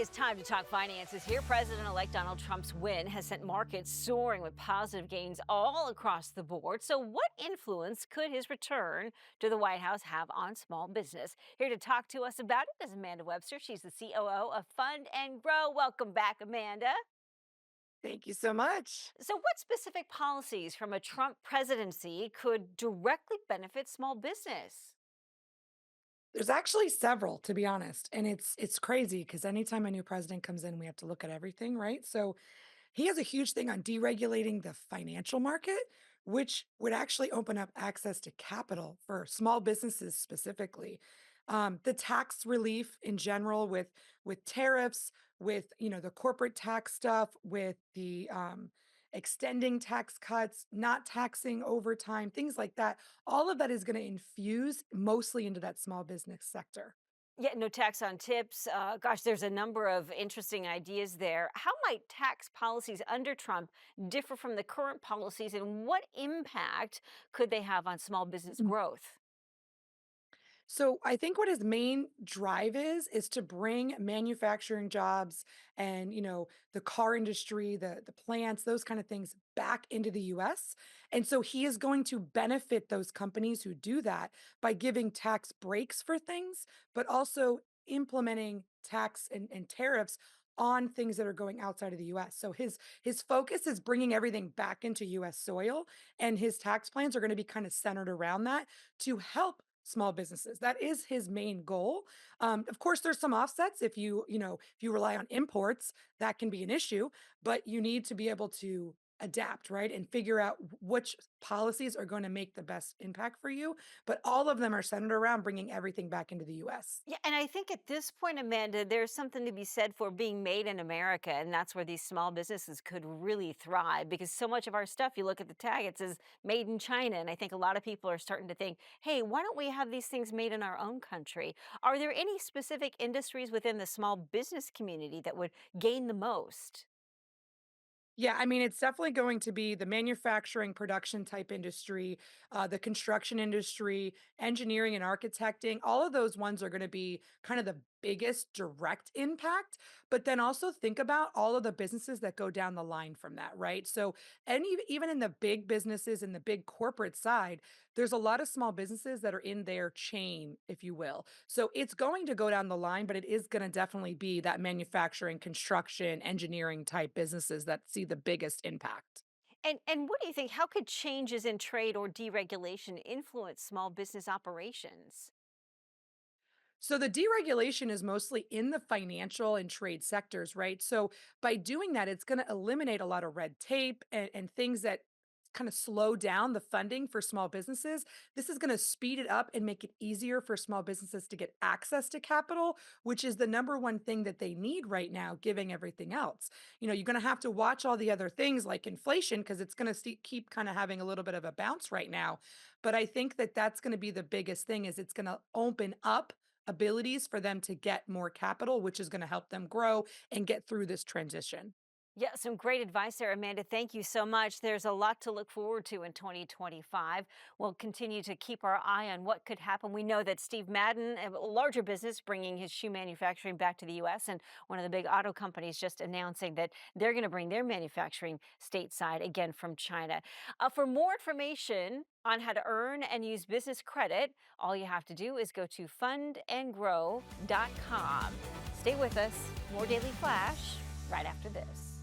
is time to talk finances here. President-elect Donald Trump's win has sent markets soaring with positive gains all across the board. So what influence could his return to the White House have on small business? Here to talk to us about it is Amanda Webster. She's the COO of Fund and Grow. Welcome back, Amanda. Thank you so much. So what specific policies from a Trump presidency could directly benefit small business? There's actually several, to be honest, and it's crazy because anytime a new president comes in, we have to look at everything, right? So he has a huge thing on deregulating the financial market, which would actually open up access to capital for small businesses specifically. The tax relief in general, with tariffs, with the corporate tax stuff, with the extending tax cuts, not taxing overtime, things like that. All of that is going to infuse mostly into that small business sector. Yeah, no tax on tips. Gosh, there's a number of interesting ideas there. How might tax policies under Trump differ from the current policies, and what impact could they have on small business growth? So I think what his main drive is to bring manufacturing jobs and the car industry, the plants, those kind of things back into the US. And so he is going to benefit those companies who do that by giving tax breaks for things, but also implementing tax and tariffs on things that are going outside of the US. So his focus is bringing everything back into US soil, and his tax plans are going to be kind of centered around that to help small businesses. That is his main goal. Of course, there's some offsets. If you rely on imports, that can be an issue, but you need to be able to adapt, right? And figure out which policies are going to make the best impact for you. But all of them are centered around bringing everything back into the US. Yeah, and I think at this point, Amanda, there's something to be said for being made in America, and that's where these small businesses could really thrive because so much of our stuff, you look at the tag, it says made in China. And I think a lot of people are starting to think, hey, why don't we have these things made in our own country? Are there any specific industries within the small business community that would gain the most? Yeah, I mean, it's definitely going to be the manufacturing production type industry, the construction industry, engineering and architecting. All of those ones are going to be kind of the biggest direct impact. But then also think about all of the businesses that go down the line from that, right? So, even in the big businesses and the big corporate side, there's a lot of small businesses that are in their chain, if you will. So it's going to go down the line, but it is going to definitely be that manufacturing, construction, engineering type businesses that see the biggest impact. And what do you think? How could changes in trade or deregulation influence small business operations? So the deregulation is mostly in the financial and trade sectors, right? So by doing that, it's going to eliminate a lot of red tape and things that kind of slow down the funding for small businesses. This is going to speed it up and make it easier for small businesses to get access to capital, which is the number one thing that they need right now, giving everything else. You're going to have to watch all the other things like inflation because it's going to keep kind of having a little bit of a bounce right now. But I think that that's going to be the biggest thing is it's going to open up abilities for them to get more capital, which is going to help them grow and get through this transition. Yeah, some great advice there, Amanda. Thank you so much. There's a lot to look forward to in 2025. We'll continue to keep our eye on what could happen. We know that Steve Madden, a larger business, bringing his shoe manufacturing back to the U.S., and one of the big auto companies just announcing that they're going to bring their manufacturing stateside again from China. For more information on how to earn and use business credit, all you have to do is go to fundandgrow.com. Stay with us. More Daily Flash right after this.